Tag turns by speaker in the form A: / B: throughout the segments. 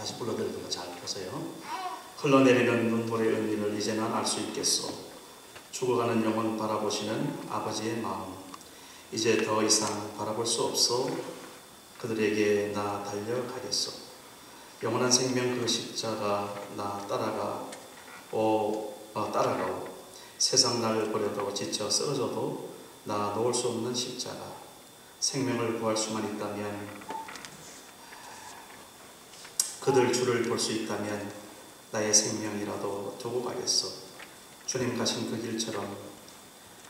A: 다시 불러드리는 거 잘 보세요. 흘러내리는 눈물의 의미를 이제 난 알 수 있겠소. 죽어가는 영혼 바라보시는 아버지의 마음. 이제 더 이상 바라볼 수 없소. 그들에게 나 달려가겠소. 영원한 생명 그 십자가 나 따라가오. 세상 날 버려도 지쳐 쓰러져도 나 놓을 수 없는 십자가. 생명을 구할 수만 있다면, 그들 주를 볼 수 있다면 나의 생명이라도 두고 가겠소. 주님 가신 그 길처럼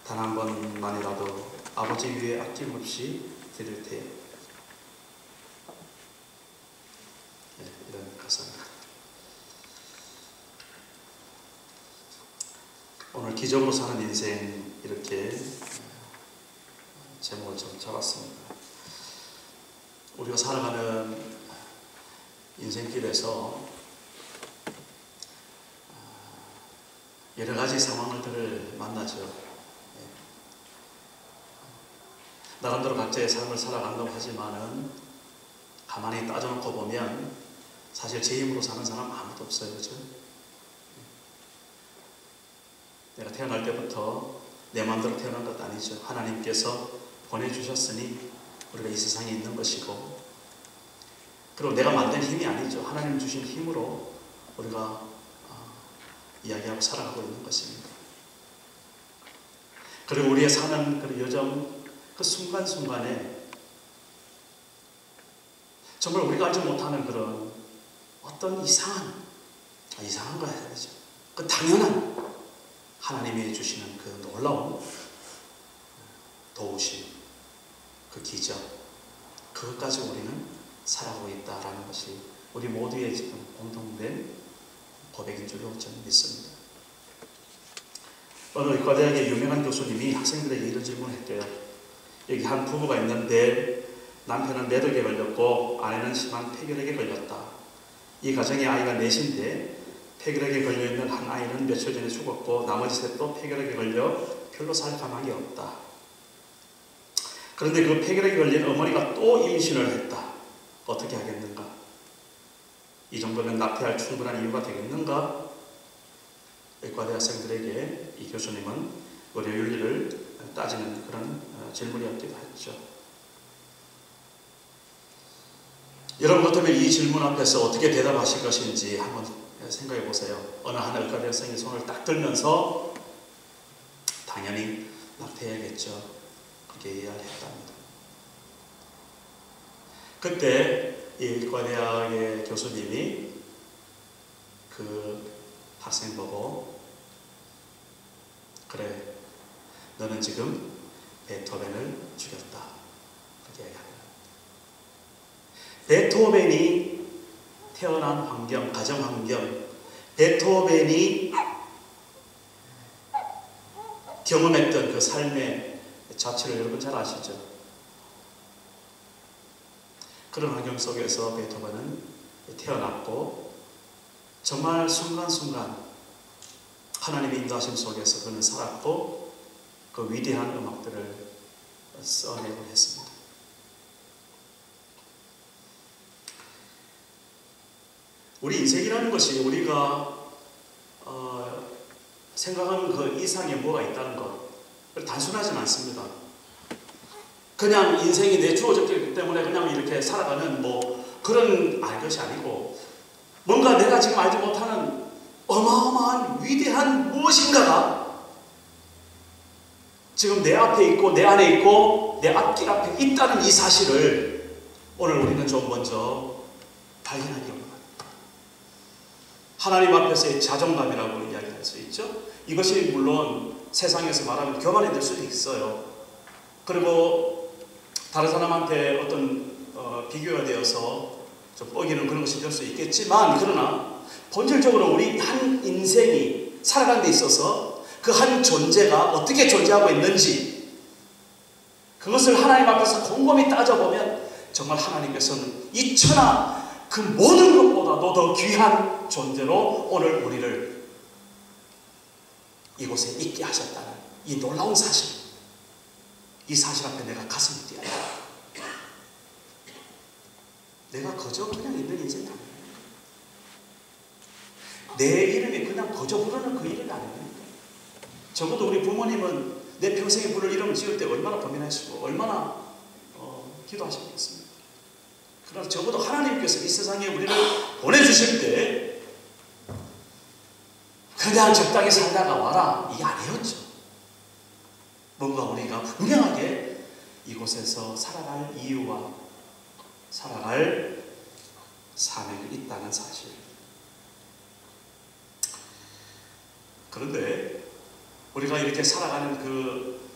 A: 단 한 번만이라도 아버지 위에 아낌없이 드릴 테요. 네, 이런 가사입니다. 오늘 기적으로 사는 인생, 이렇게 제목을 좀 잡았습니다. 우리가 살아가는 인생길에서 여러 가지 상황들을 만나죠. 나름대로 각자의 삶을 살아간다고 하지만은 가만히 따져놓고 보면 사실 제 힘으로 사는 사람 아무도 없어요. 그렇죠? 내가 태어날 때부터 내 마음대로 태어난 것 아니죠. 하나님께서 보내주셨으니 우리가 이 세상에 있는 것이고, 그리고 내가 만든 힘이 아니죠. 하나님 주신 힘으로 우리가 이야기하고 살아가고 있는 것입니다. 그리고 우리의 사는 그 요정, 그 순간순간에 정말 우리가 알지 못하는 그런 어떤 이상한 거 해야 되죠. 그 당연한 하나님이 주시는 그 놀라운 도우심, 그 기적, 그것까지 우리는 살아가고 있다라는 것이 우리 모두의 지금 공통된 고백인 줄로 저는 믿습니다. 어느 의과대학의 유명한 교수님이 학생들에게 이런 질문을 했대요. 여기 한 부부가 있는데 남편은 매독에 걸렸고 아내는 심한 폐결핵에 걸렸다. 이 가정의 아이가 넷인데 폐결핵에 걸려있는 한 아이는 며칠 전에 죽었고 나머지 셋도 폐결핵에 걸려 별로 살 가망이 없다. 그런데 그 폐결핵에 걸린 어머니가 또 임신을 했다. 어떻게 하겠는가? 이 정도면 낙태할 충분한 이유가 되겠는가? 의과대 학생들에게 이 교수님은 의료윤리를 따지는 그런 질문이었기도 했죠. 여러분 같으면 이 질문 앞에서 어떻게 대답하실 것인지 한번 생각해 보세요. 어느 한 의과대 학생이 손을 딱 들면서 당연히 낙태해야겠죠. 그렇게 이해를 했답니다. 그때 이 의과대학의 교수님이 그 학생 보고, 그래, 너는 지금 베토벤을 죽였다. 그렇게 얘기합니다. 베토벤이 태어난 환경, 가정 환경, 베토벤이 경험했던 그 삶의 자체를 여러분 잘 아시죠? 그런 환경 속에서 베토벤은 태어났고 정말 순간순간 하나님의 인도하심 속에서 그는 살았고 그 위대한 음악들을 써내고 했습니다. 우리 인생이라는 것이 우리가 생각하는 그 이상에 뭐가 있다는 것, 단순하진 않습니다. 그냥 인생이 내 주어졌기 때문에 그냥 이렇게 살아가는 그런 것이 아니고, 뭔가 내가 지금 알지 못하는 어마어마한 위대한 무엇인가가 지금 내 앞에 있고 내 안에 있고 내 앞길 앞에 있다는 이 사실을 오늘 우리는 좀 먼저 발견하기 합니다. 하나님 앞에서의 자존감이라고 이야기할 수 있죠. 이것이 물론 세상에서 말하면 교만이 될 수도 있어요. 그리고 다른 사람한테 어떤 비교가 되어서 좀 뻐기는 그런 것이 될 수 있겠지만, 그러나 본질적으로 우리 한 인생이 살아가는 데 있어서 그 한 존재가 어떻게 존재하고 있는지, 그것을 하나님 앞에서 곰곰이 따져보면 정말 하나님께서는 이 천하 그 모든 것보다도 더 귀한 존재로 오늘 우리를 이곳에 있게 하셨다는 이 놀라운 사실, 이 사실 앞에 내가 가슴이 뛰어요. 내가 그저 그냥 있는 인생이 아니에요. 내 이름이 그냥 거저 부르는 그 이름이 아닙니까? 적어도 우리 부모님은 내 평생에 부를 이름을 지을 때 얼마나 고민하시고 얼마나 기도하셨겠습니까? 그러나 적어도 하나님께서 이 세상에 우리를 보내주실 때 그냥 적당히 살다가 와라 이게 아니었죠. 뭔가 우리가 분명하게 이곳에서 살아갈 이유와 살아갈 사명이 있다는 사실. 그런데 우리가 이렇게 살아가는 그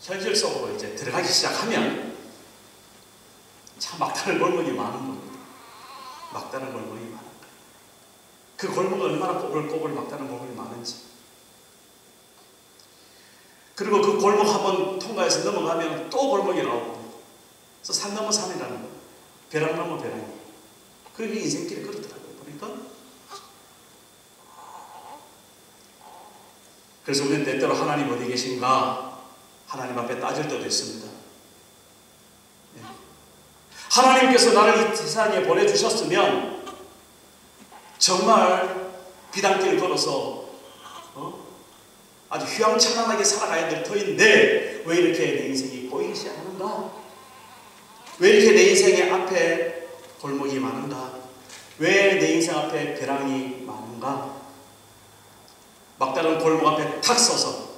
A: 현실 속으로 이제 들어가기 시작하면 참 막다른 골목이 많은 겁니다. 막다른 골목이 많은 거예요. 그 골목은 얼마나 꼬불꼬불 막다른 골목이 많은지. 그리고 그 골목 한번 통과해서 넘어가면 또 골목이 나오고, 그래서 산 넘어 산이라는 거예요. 벼랑 넘어 벼랑이. 그게 인생길이 그렇더라고요. 보니까. 그래서 우리는 때때로 하나님 어디 계신가 하나님 앞에 따질 때도 있습니다. 하나님께서 나를 이 세상에 보내주셨으면 정말 비단길 걸어서 아주 휘황찬란하게 살아가야 될 터인데 왜 이렇게 내 인생이 꼬이기 시작하는가? 왜 이렇게 내 인생의 앞에 골목이 많은가? 왜 내 인생 앞에 벼랑이 많은가? 막다른 골목 앞에 탁 서서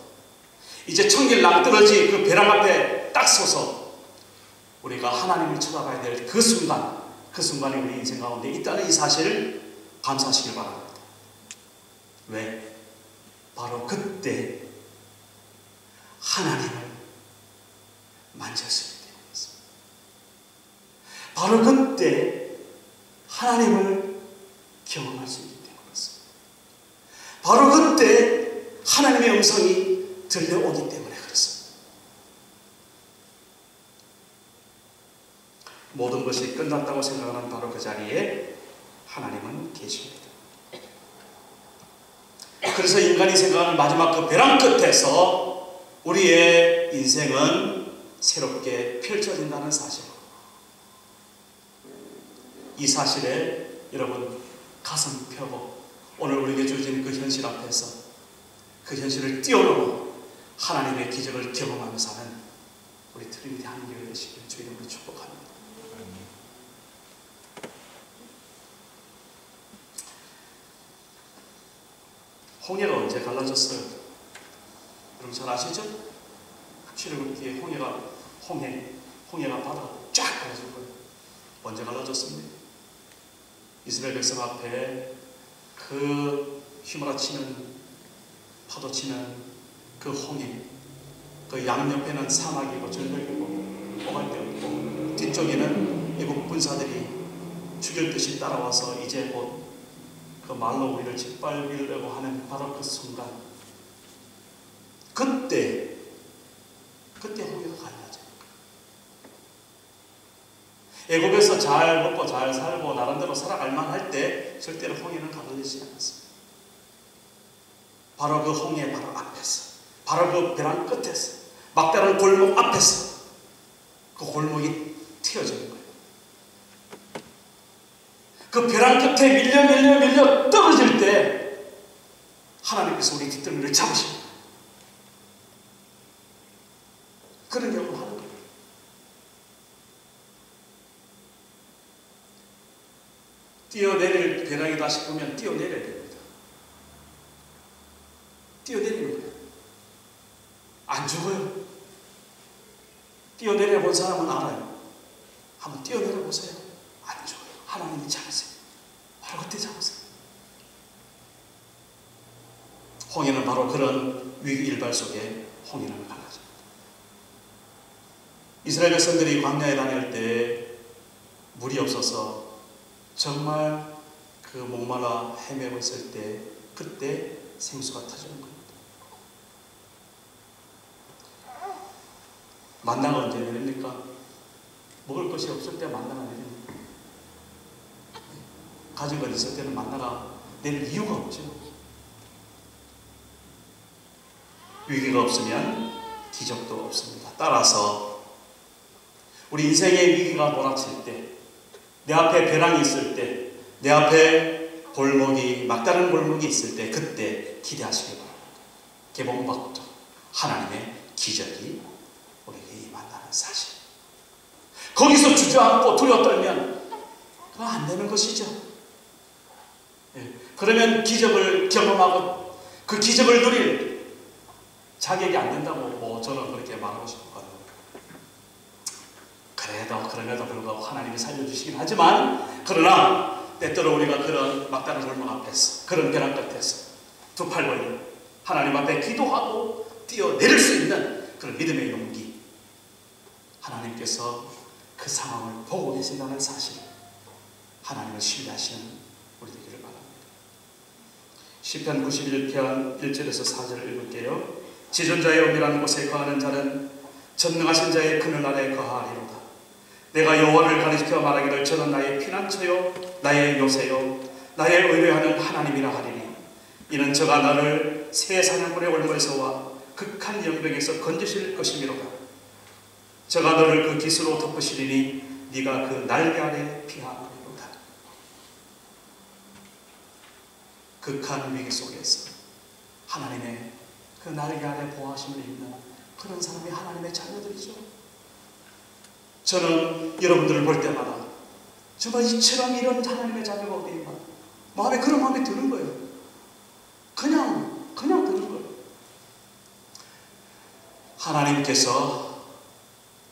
A: 이제 천길 낭떠러지 그 벼랑 앞에 딱 서서 우리가 하나님을 쳐다봐야 될 그 순간, 그 순간이 우리 인생 가운데 있다는 이 사실을 감사하시길 바랍니다. 왜? 바로 그때 하나님을 만질 수 있기 때문이었습니다. 바로 그때 하나님을 경험할 수 있기 때문이었습니다. 바로 그때 하나님의 음성이 들려오기 때문에 그렇습니다. 모든 것이 끝났다고 생각하는 바로 그 자리에 하나님은 계십니다. 그래서 인간이 생각하는 마지막 그 벼랑 끝에서 우리의 인생은 새롭게 펼쳐진다는 사실. 이 사실에 여러분 가슴 펴고 오늘 우리에게 주어진 그 현실 앞에서 그 현실을 뛰어넘어 하나님의 기적을 경험하며 사는 우리 트리니티 한교회 되시길 주의 이름으로 축복합니다. 홍해가 언제 갈라졌어요? 여러분 잘 아시죠? 출애굽기에 홍해가 바다가 쫙 갈라질 거예요. 언제 갈라졌습니까? 이스라엘 백성 앞에 그 휘몰아치는 파도치는 그 홍해, 그 양옆에는 사막이고 절벽이고 뽕할 데 없고 뒤쪽에는 애국 군사들이 죽일 듯이 따라와서 이제 곧 그 말로 우리를 짓밟으려고 하는 바로 그 순간, 그때 홍해가 갈라져요. 애국에서 잘 먹고 잘 살고 나름대로 살아갈 만할 때 절대로 홍해는 갈라지지 않았습니다. 바로 그 홍해 바로 앞에서, 바로 그 벼랑 끝에서, 막다른 골목 앞에서 그 골목이 튀어지는 거예요. 그 벼랑 끝에 밀려 떨어질 때 하나님께서 우리 뒷덜미를 잡으십니다. 그런 경험을 하는 거예요. 뛰어내릴 벼랑이다 싶으면 뛰어내려야 됩니다. 뛰어내리는 거예요. 안 죽어요. 뛰어내려 본 사람은 알아요. 한번 뛰어내려 보세요. 안 죽어요. 하나님이 잡으세요. 바로 그때 잡으세요. 홍해는 바로 그런 위기일발 속에 홍해는 갈라집니다. 이스라엘 백성들이 광야에 다닐 때 물이 없어서 정말 그 목말라 헤매고 있을 때 그때 생수가 터지는 겁니다. 만나가 언제 내립니까? 먹을 것이 없을 때 만나가 내립니다. 가진 것 있을 때는 만나가 내릴 이유가 없죠. 위기가 없으면 기적도 없습니다. 따라서 우리 인생의 위기가 몰아칠 때, 내 앞에 벼랑이 있을 때, 내 앞에 골목이 막다른 골목이 있을 때 그때 기대하시기 바랍니다. 개봉박도 하나님의 기적이 우리에게 임한다는 사실. 거기서 주저앉고 두려워 떨면 그건 안 되는 것이죠. 그러면 기적을 경험하고 그 기적을 누릴 자격이 안 된다고 저는 그렇게 말하고 싶거든요. 그럼에도 불구하고 하나님이 살려주시긴 하지만, 그러나 때때로 우리가 그런 막다른 골목 앞에서, 그런 벼랑 끝에서 두 팔 벌려 하나님 앞에 기도하고 뛰어내릴 수 있는 그런 믿음의 용기, 하나님께서 그 상황을 보고 계신다는 사실, 하나님을 신뢰하시는 우리 되기를 바랍니다. 시편 91편 1절에서 4절을 읽을게요. 지존자의 은밀한 곳에 거하는 자는 전능하신 자의 그늘 아래 거하리로다. 내가 여호와를 가리켜 말하기를 저는 나의 피난처요 나의 요새요 나의 의뢰하는 하나님이라 하리니 이는 저가 너를 새 사냥꾼의 올무에서와 극한 영병에서 건지실 것이미로다. 저가 너를 그 깃으로 덮으시리니 네가 그 날개 아래 피하리로다. 극한 위기 속에서 하나님의 그 날개 아래 보호하심을 입는 그런 사람이 하나님의 자녀들이죠. 저는 여러분들을 볼 때마다 정말 이처럼 이런 하나님의 자녀가 어디 있나 마음에 그런 마음이 드는 거예요. 그냥 드는 거예요. 하나님께서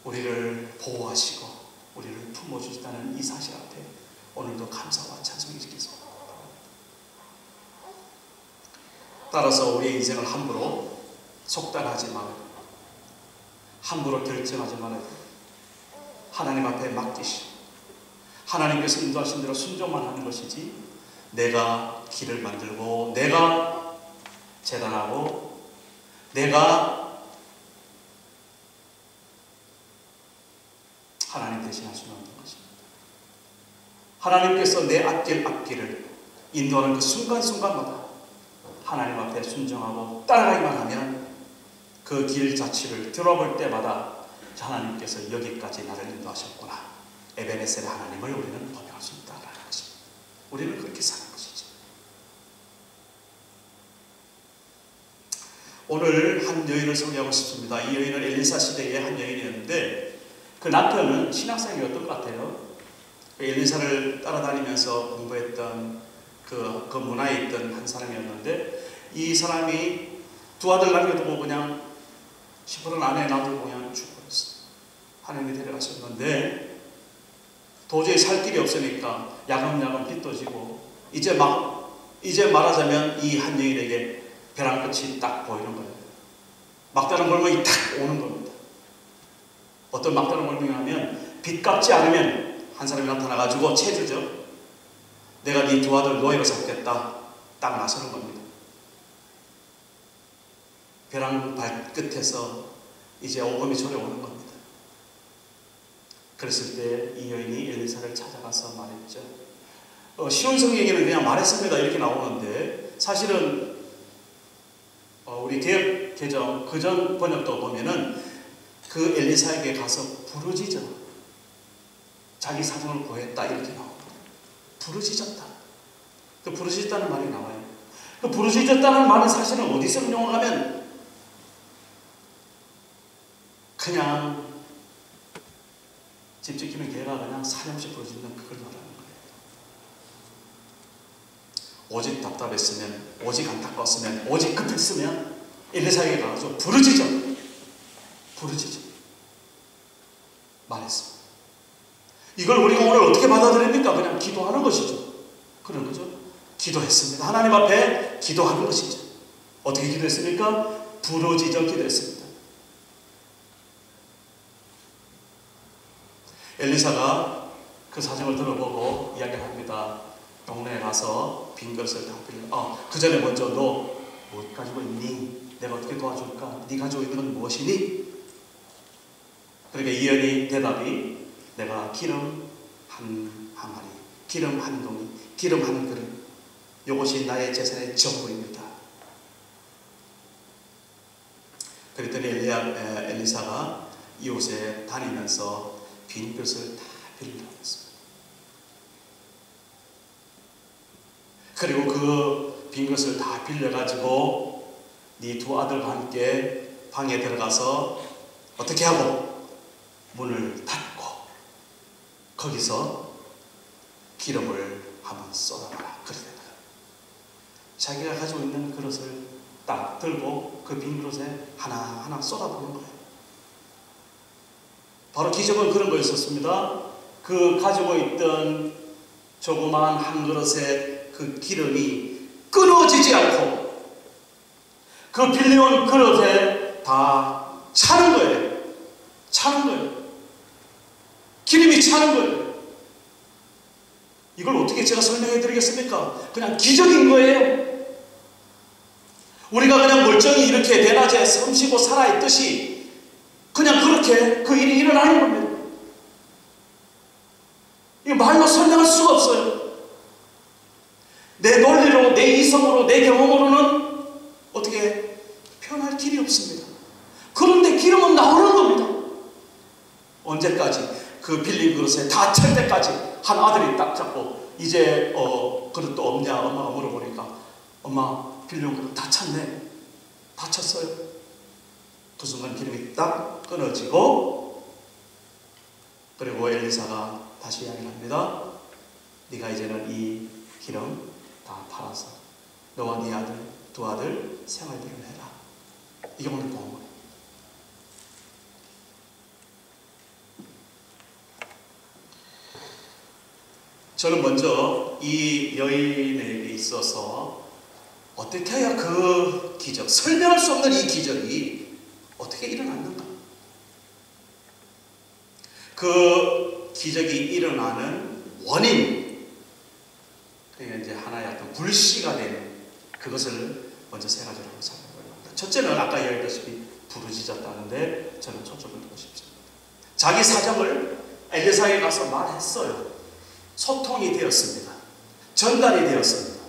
A: 우리를 보호하시고 우리를 품어주시다는 이 사실 앞에 오늘도 감사와 찬송이 있겠습니다. 따라서 우리의 인생을 함부로 속단하지 말아요. 함부로 결정하지 말아요. 하나님 앞에 맡기시고 하나님께서 인도하신 대로 순종만 하는 것이지, 내가 길을 만들고 내가 재단하고 내가 하나님 대신할 수는 없는 것입니다. 하나님께서 내 앞길을 인도하는 그 순간순간마다 하나님 앞에 순종하고 따라가기만 하면 그 길 자체를 들어볼 때마다 하나님께서 여기까지 나를 인도하셨구나, 에베네셀의 하나님을 우리는 범용할 수 있다라는 것입니다. 우리는 그렇게 사는 것이죠. 오늘 한 여인을 소개하고 싶습니다. 이 여인은 엘리사 시대의 한 여인이었는데 그 남편은 신학생이었던 것 같아요. 엘리사를 따라다니면서 공부했던 그 문화에 있던 한 사람이었는데, 이 사람이 두 아들 남겨두고 그냥 시부른 아내 놔두고 그냥 죽어버렸어요. 하나님이 데려가셨는데 도저히 살 길이 없으니까 야금야금 빚도 지고 이제 말하자면 이 한 여인에게 벼랑 끝이 딱 보이는 거예요. 막다른 골목이 딱 오는 겁니다. 어떤 막다른 골목이냐면 빚 갚지 않으면 한 사람이 나타나가지고 채주죠. 내가 네 두 아들 노예로 삼겠다. 딱 나서는 겁니다. 벼랑 발끝에서 이제 오금이 저려오는 겁니다. 그랬을 때 이 여인이 엘리사를 찾아가서 말했죠. 쉬운 성경에는 그냥 말했습니다 이렇게 나오는데, 사실은 우리 개역 개정 그전 번역도 보면은 그 엘리사에게 가서 부르짖어 자기 사정을 고했다 이렇게 나옵니다. 부르짖었다. 그 부르짖었다는 말이 나와요. 그 부르짖었다는 말은 사실은 어디서 응용하면 그냥 집 지키는 개가 그냥 사냥없이 부르짖는 그걸 말하는 거예요. 오직 답답했으면, 오직 안타까웠으면, 오직 급했으면 엘리사에게 가서 부르짖어 말했습니다. 이걸 우리가 오늘 어떻게 받아들입니까? 그냥 기도하는 것이죠. 그런 거죠. 기도했습니다. 하나님 앞에 기도하는 것이죠. 어떻게 기도했습니까? 부르짖어 기도했습니다. 엘리사가 그 사정을 들어보고 이야기합니다. 동네에 가서 빈 것을 다 빌려. 그 전에 먼저 너 뭐 가지고 있니? 내가 어떻게 도와줄까? 네 가지고 있는 건 무엇이니? 그러니까 이연이 대답이, 내가 기름 한 항아리, 기름 한 동이, 기름 한 그릇, 이것이 나의 재산의 전부입니다. 그랬더니 엘리사가 이곳에 다니면서 빈 것을 다 빌려줬습니다. 그리고 그 빈 것을 다 빌려가지고 네 두 아들과 함께 방에 들어가서 어떻게 하고 문을 닫고 거기서 기름을 한번 쏟아봐라. 그러잖아. 자기가 가지고 있는 그릇을 딱 들고 그 빈 그릇에 하나하나 쏟아부는 거예요. 바로 기적은 그런 거였었습니다. 그 가지고 있던 조그마한 한 그릇의 그 기름이 끊어지지 않고 그 빌려온 그릇에 다 차는 거예요. 차는 거예요. 기름이 차는 거예요. 이걸 어떻게 제가 설명해 드리겠습니까? 그냥 기적인 거예요. 우리가 그냥 멀쩡히 이렇게 대낮에 섬쉬고 살아있듯이 그냥 그렇게 그 일이 일어나는 겁니다. 이거 말로 설명할 수가 없어요. 내 논리로, 내 이성으로, 내 경험으로는 어떻게 표현할 길이 없습니다. 그런데 기름은 나오는 겁니다. 언제까지? 그 빌린 그릇에 다 찰 때까지. 한 아들이 딱 잡고 이제 그릇도 없냐 엄마가 물어보니까 엄마 빌린 그릇 다 찼네. 다 찼어요. 그 순간 기름이 딱 끊어지고 그리고 엘리사가 다시 이야기를 합니다. 네가 이제는 이 기름 다 팔아서 너와 네 아들, 두 아들 생활비를 해라. 이게 오늘 본문. 저는 먼저 이 여인에게 있어서 어떻게 해야 그 기적, 설명할 수 없는 이 기적이 어떻게 일어났는가? 그 기적이 일어나는 원인, 그러니까 이제 하나의 어떤 불씨가 되는 그것을 먼저 세 가지로 한번 살펴보려고 합니다. 첫째는 아까 이야기했다시피 부르짖었다는데 저는 초점을 두고 싶습니다. 자기 사정을 엘리사에 가서 말했어요. 소통이 되었습니다. 전달이 되었습니다.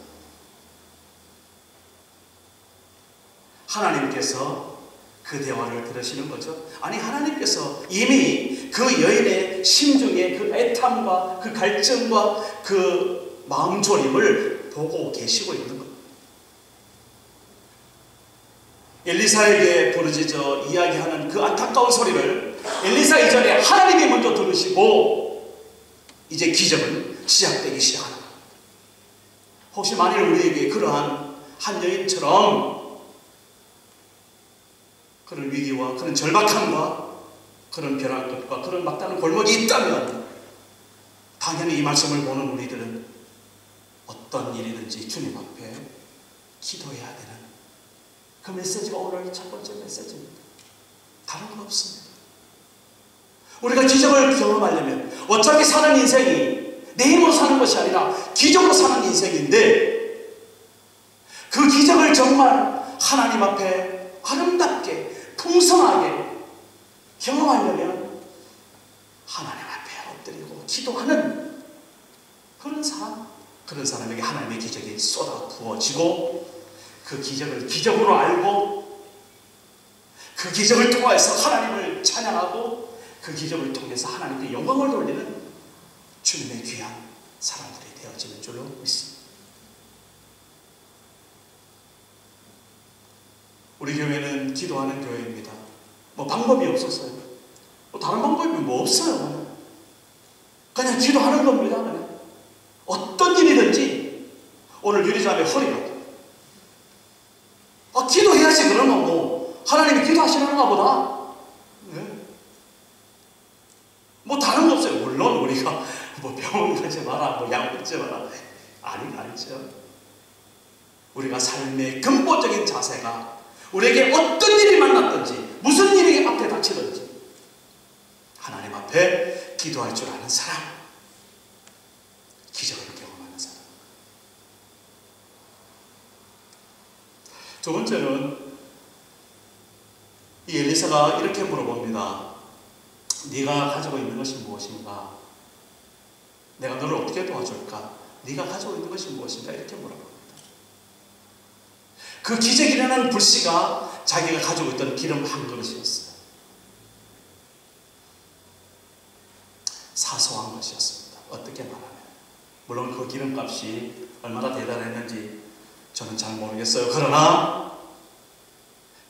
A: 하나님께서 그 대화를 들으시는 거죠. 아니 하나님께서 이미 그 여인의 심중의 그 애탐과 그 갈증과 그 마음 졸임을 보고 계시고 있는 겁니다. 엘리사에게 부르짖어 이야기하는 그 안타까운 소리를 엘리사 이전에 하나님이 먼저 들으시고 이제 기적은 시작되기 시작합니다. 혹시 만일 우리에게 그러한 한 여인처럼 그런 위기와 그런 절박함과 그런 벼랑 끝과 그런 막다른 골목이 있다면 당연히 이 말씀을 보는 우리들은 어떤 일이든지 주님 앞에 기도해야 되는 그 메시지가 오늘 첫 번째 메시지입니다. 다른 건 없습니다. 우리가 기적을 경험하려면 어차피 사는 인생이 내 힘으로 사는 것이 아니라 기적으로 사는 인생인데 그 기적을 정말 하나님 앞에 아름답게 풍성하게 경험하려면 하나님 앞에 엎드리고 기도하는 그런 사람, 그런 사람에게 하나님의 기적이 쏟아 부어지고 그 기적을 기적으로 알고 그 기적을 통해서 하나님을 찬양하고 그 기적을 통해서 하나님께 영광을 돌리는 주님의 귀한 사람들이 되어지는 줄로 믿습니다. 우리 교회는 기도하는 교회입니다. 뭐 방법이 없었어요. 뭐 다른 방법이 뭐 없어요. 그냥 기도하는 겁니다. 그냥. 어떤 일이든지 오늘 유리자매 허리가 기도해야지 그러면 뭐 하나님이 기도하시는가 보다. 네. 뭐 다른 거 없어요. 물론 우리가 뭐 병원 가지 마라, 뭐 약 먹지 마라. 아니죠. 우리가 삶의 근본적인 자세가 우리에게 어떤 일이 만났든지 무슨 일이 앞에 닥치든지 하나님 앞에 기도할 줄 아는 사람, 기적을 경험하는 사람. 두 번째는 이 엘리사가 이렇게 물어봅니다. 네가 가지고 있는 것이 무엇인가? 내가 너를 어떻게 도와줄까? 네가 가지고 있는 것이 무엇인가? 이렇게 물어봅니다. 그 기적이라는 불씨가 자기가 가지고 있던 기름 한 그릇이었어요. 사소한 것이었습니다. 어떻게 말하면 물론 그 기름값이 얼마나 대단했는지 저는 잘 모르겠어요. 그러나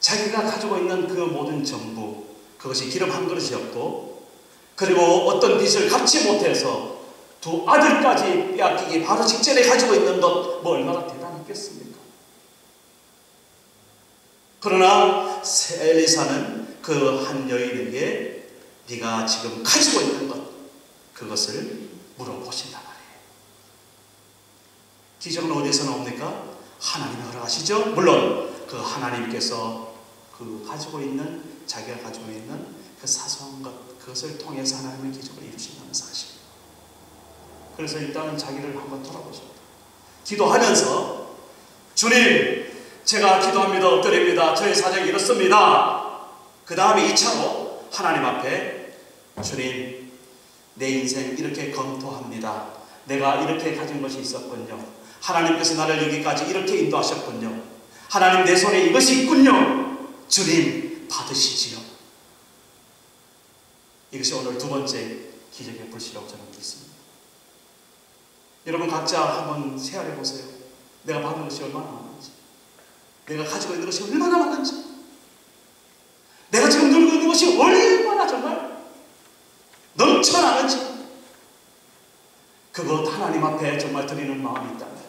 A: 자기가 가지고 있는 그 모든 전부, 그것이 기름 한 그릇이었고, 그리고 어떤 빚을 갚지 못해서 두 아들까지 빼앗기기 바로 직전에 가지고 있는 것, 뭐 얼마나 대단했겠습니까? 그러나 엘리사는 그 한 여인에게 네가 지금 가지고 있는 것, 그것을 물어보신단 말이에요. 기적은 어디서 나옵니까? 하나님이 허락하시죠. 물론 그 하나님께서 그 가지고 있는, 자기가 가지고 있는 그 사소한 것, 그것을 통해서 하나님의 기적을 이루신다는 사실. 그래서 일단은 자기를 한번 돌아보셨다. 기도하면서 주님, 제가 기도합니다. 엎드립니다. 저의 사정이 이렇습니다. 그 다음에 2차로 하나님 앞에 주님, 내 인생 이렇게 검토합니다. 내가 이렇게 가진 것이 있었군요. 하나님께서 나를 여기까지 이렇게 인도하셨군요. 하나님, 내 손에 이것이 있군요. 주님, 받으시지요. 이것이 오늘 두 번째 기적의 불씨라고 저는 믿습니다. 여러분 각자 한번 헤아려 보세요. 내가 받은 것이 얼마나 많은지, 내가 가지고 있는 것이 얼마나 많은지, 내가 지금 누리고 있는 것이 얼마나 정말 넘쳐나는지, 그것 하나님 앞에 정말 드리는 마음이 있다면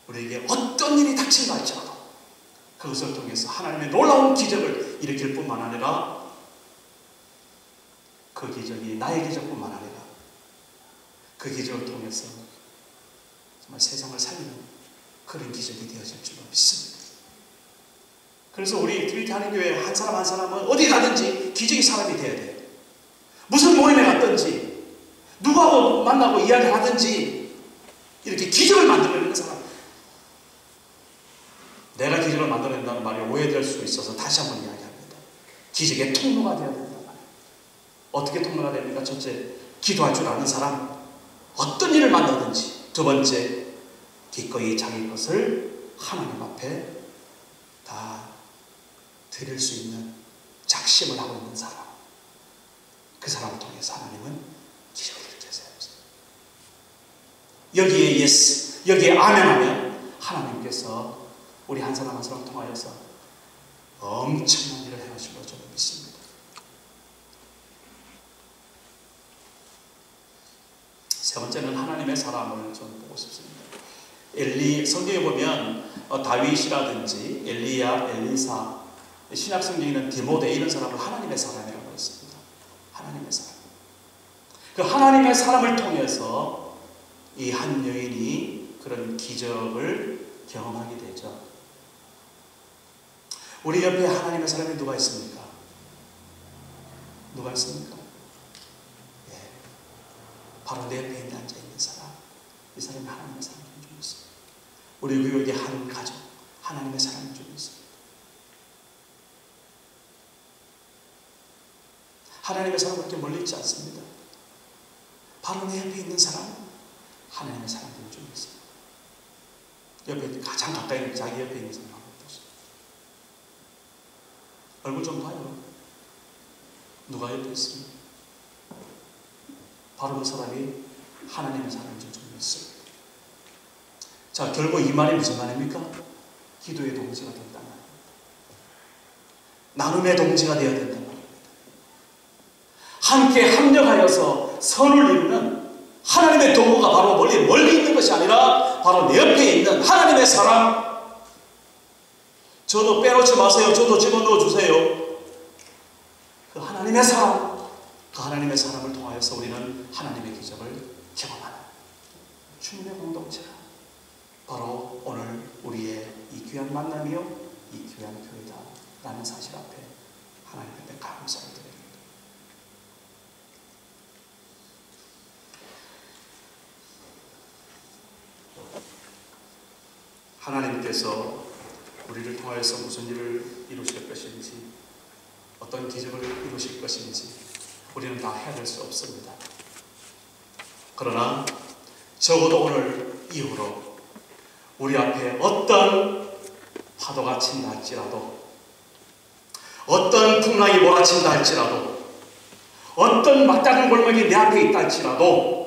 A: 우리에게 어떤 일이 닥친다 할지라도 그것을 통해서 하나님의 놀라운 기적을 일으킬 뿐만 아니라 그 기적이 나의 기적뿐만 아니라 그 기적을 통해서 정말 세상을 살리는 그런 기적이 되어질 줄로 믿습니다. 그래서 우리 트리티 한인교회 한 사람 한 사람은 어디 가든지 기적의 사람이 되어야 돼요. 무슨 모임에 갔든지 누구하고 만나고 이야기를 하든지 이렇게 기적을 만들어내는 사람. 내가 기적을 만들어낸다는 말이 오해될 수 있어서 다시 한번 이야기합니다. 기적의 통로가 되어야 된다. 어떻게 통로가 됩니까? 첫째, 기도할 줄 아는 사람. 어떤 일을 만나든지. 두 번째, 기꺼이 자기 것을 하나님 앞에 다 드릴 수 있는 작심을 하고 있는 사람. 그 사람을 통해서 하나님은 기적을 일으켜서 여기에 예스, 여기에 아멘 하면 하나님께서 우리 한 사람 한 사람 통하여서 엄청난 일을 행하시고 저는 믿습니다. 세 번째는 하나님의 사람을 저는 보고 싶습니다. 성경에 보면 다윗이라든지 엘리야, 엘리사, 신약 성경에는 디모데 이런 사람을 하나님의 사람이라고 했습니다. 하나님의 사람. 그 하나님의 사람을 통해서 이 한 여인이 그런 기적을 경험하게 되죠. 우리 옆에 하나님의 사람이 누가 있습니까? 누가 있습니까? 예. 바로 내 옆에 앉아있는 사람. 이 사람이 하나님의 사람인 줄 믿습니다. 우리 교육의 한 가족, 하나님의 사람인 줄 믿습니다. 하나님의 사람은 그렇게 멀리 있지 않습니다. 바로 내 옆에 있는 사람은 하나님의 사람인 줄 믿습니다. 옆에 가장 가까이 자기 옆에 있는 사람 한번 보세요. 얼굴 좀 봐요. 누가 옆에 있습니까? 바로 그 사람이 하나님의 사람인 줄 믿습니다. 자, 결국 이 말이 무슨 말입니까? 기도의 동지가 된다는 말입니다. 나눔의 동지가 되어야 된다는 말입니다. 함께 합력하여서 선을 이루는 하나님의 도구가 바로 멀리 있는 것이 아니라 바로 내 옆에 있는 하나님의 사람. 저도 빼놓지 마세요. 저도 집어넣어 주세요. 그 하나님의 사람, 그 하나님의 사람을 통하여서 우리는 하나님의 기적을 경험하는 주님의 공동체가 바로 오늘 우리의 이 귀한 만남이요, 이 귀한 교회다라는 사실 앞에 하나님께 감사를 드립니다. 하나님께서 우리를 통하여서 무슨 일을 이루실 것인지, 어떤 기적을 이루실 것인지 우리는 다 헤아릴 수 없습니다. 그러나 적어도 오늘 이후로 우리 앞에 어떤 파도가 친다 할지라도, 어떤 풍랑이 몰아친다 할지라도, 어떤 막다른 골목이 내 앞에 있다 할지라도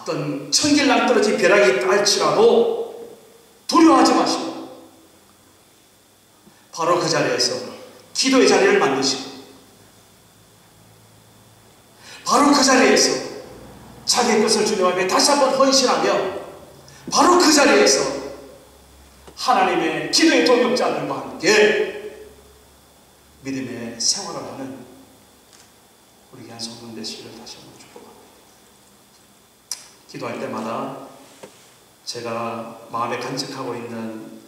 A: 어떤 천길랑 떨어진 벼락이 있다 할지라도 두려워하지 마시고 바로 그 자리에서 기도의 자리를 만드시고 바로 그 자리에서 자기의 것을 주님 앞에 다시 한번 헌신하며 바로 그 자리에서 하나님의 기도의 동역자들과 함께 믿음의 생활을 하는 우리 귀한 성도 되시기를 다시 한번 축복합니다. 기도할 때마다 제가 마음에 간직하고 있는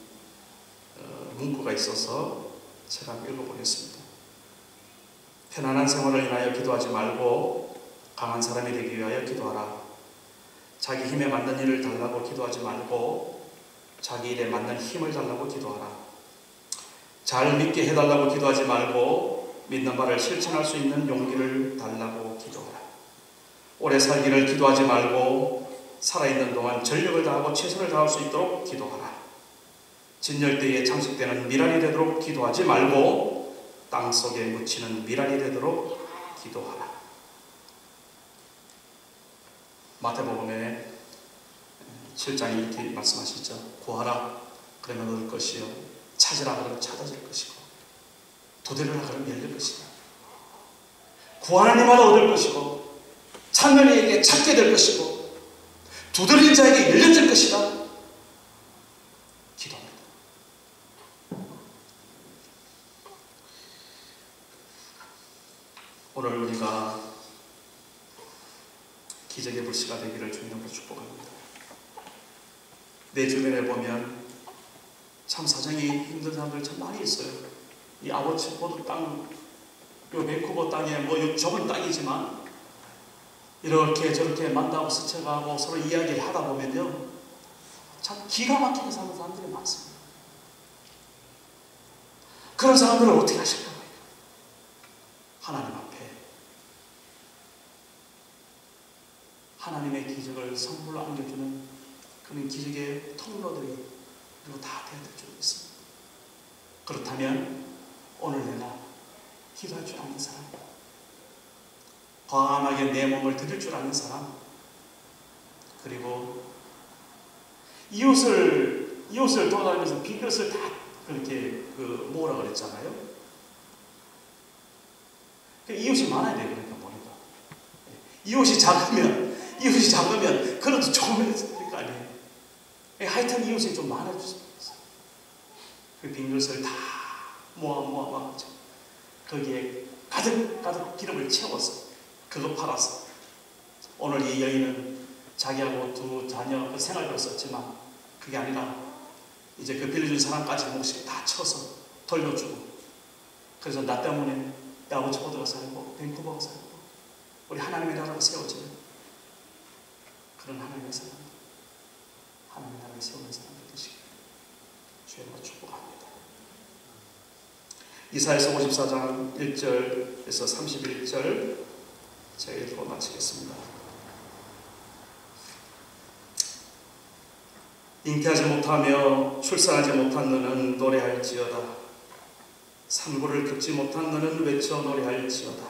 A: 문구가 있어서 제가 읽어보겠습니다. 편안한 생활을 인하여 기도하지 말고 강한 사람이 되기 위하여 기도하라. 자기 힘에 맞는 일을 달라고 기도하지 말고 자기 일에 맞는 힘을 달라고 기도하라. 잘 믿게 해달라고 기도하지 말고 믿는 바를 실천할 수 있는 용기를 달라고 기도하라. 오래 살기를 기도하지 말고 살아있는 동안 전력을 다하고 최선을 다할 수 있도록 기도하라. 진열대에 장식되는 미랄이 되도록 기도하지 말고 땅속에 묻히는 미랄이 되도록 기도하라. 마태복음에 7장이 이렇게 말씀하시죠. 구하라 그러면 얻을 것이요, 찾으라 그러면 찾아질 것이고, 도대로라 그러면 열릴 것이다. 구하는 이마다 얻을 것이고, 찾는 이에게 찾게 될 것이고, 두드린 자에게 열려질 것이다. 기도합니다. 오늘 우리가 기적의 불씨가 되기를 주님으로 축복합니다. 내 주변에 보면 참 사정이 힘든 사람들 참 많이 있어요. 이 아버츠포드 땅, 요 밴쿠버 땅에 요 좁은 땅이지만 이렇게 저렇게 만나고 스쳐가고 서로 이야기를 하다 보면요, 참 기가 막히게 사는 사람들이 많습니다. 그런 사람들을 어떻게 하실 거예요? 하나님 앞에 하나님의 기적을 선물로 안겨주는 그런 기적의 통로들이 그리고 다 되어야 될 줄 믿습니다. 그렇다면 오늘 내가 기도할 줄 아는 사람, 과감하게 내 몸을 드릴 줄 아는 사람, 그리고 이웃을 돌아다니면서 비것을 다 그렇게 모으라 그랬잖아요. 이웃이 많아야 돼요. 그러니까 보니까 이웃이 작으면 그래도 좋으면 될 거 아니에요. 하여튼 이웃이 좀 많아졌습니다. 그 빈 것을 다 모아 거기에 가득 기름을 채워서 그거 팔아서 오늘 이 여인은 자기하고 두 자녀 생활비로 썼지만 그게 아니라 이제 그 빌려준 사람까지 몫을 다 쳐서 돌려주고, 그래서 나 때문에 아버츠포드가 살고 밴쿠버가 살고 우리 하나님의 나라가 세워지는 그런 하나님의 사람, 하나님의 나라를 세우는 사람들 되시길 주님으로 축복합니다. 이사야서 54장 1절에서 31절 제가 읽고 마치겠습니다. 잉태하지 못하며 출산하지 못한 너는 노래할지어다. 산고를 긋지 못한 너는 외쳐 노래할지어다.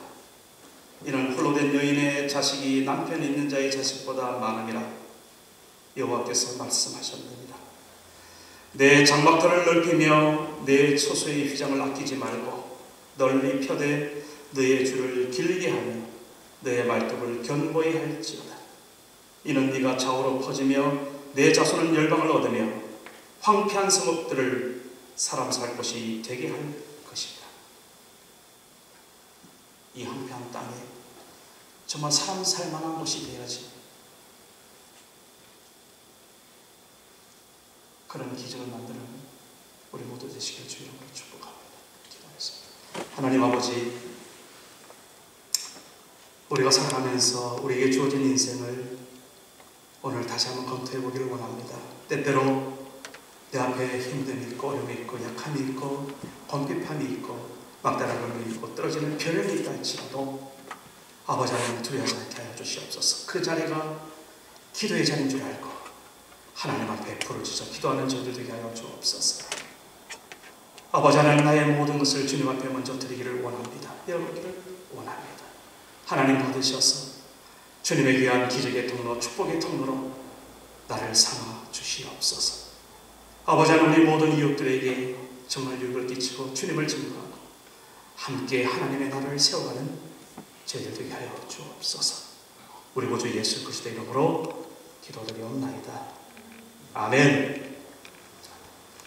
A: 이는 홀로 된 여인의 자식이 남편 있는 자의 자식보다 많음이라 여호와께서 말씀하셨느니라. 내 장막터를 넓히며 내 초소의 휘장을 아끼지 말고 널리 펴되 너의 줄을 길게 하며 너의 말뚝을 견고히 할지어다. 이는 네가 좌우로 퍼지며 내 자손은 열방을 얻으며 황폐한 성읍들을 사람 살 곳이 되게 할 것이다. 이 황폐한 땅에 정말 사람 살 만한 곳이 되어야지 그런 기적을 만드는 우리 모두 되시길 주 이름으로 축복합니다. 기도하겠습니다. 하나님 아버지, 우리가 살아가면서 우리에게 주어진 인생을 오늘 다시 한번 검토해 보기를 원합니다. 때때로 내 앞에 힘듦이 있고 어려움이 있고 약함이 있고 궁핍함이 있고 막다름이 있고 떨어지는 변형이 있다 할지라도 아버지 하나님 두려워하지 않게 하여 주시옵소서. 그 자리가 기도의 자리인 줄 알고 하나님 앞에 부르짖어 기도하는 저희들 되게 하여 주옵소서. 아버지 하나님, 나의 모든 것을 주님 앞에 먼저 드리기를 원합니다. 열어보기를 원합니다. 하나님 받으셔서 주님의 귀한 기적의 통로, 축복의 통로로 나를 삼아 주시옵소서. 아버지 하나님, 우리 모든 이웃들에게 정말 유익을 끼치고 주님을 증거하고 함께 하나님의 나라를 세워가는 저희들 되게 하여 주옵소서. 우리 구주 예수 그리스도의 이름으로 기도드리옵나이다. 아멘.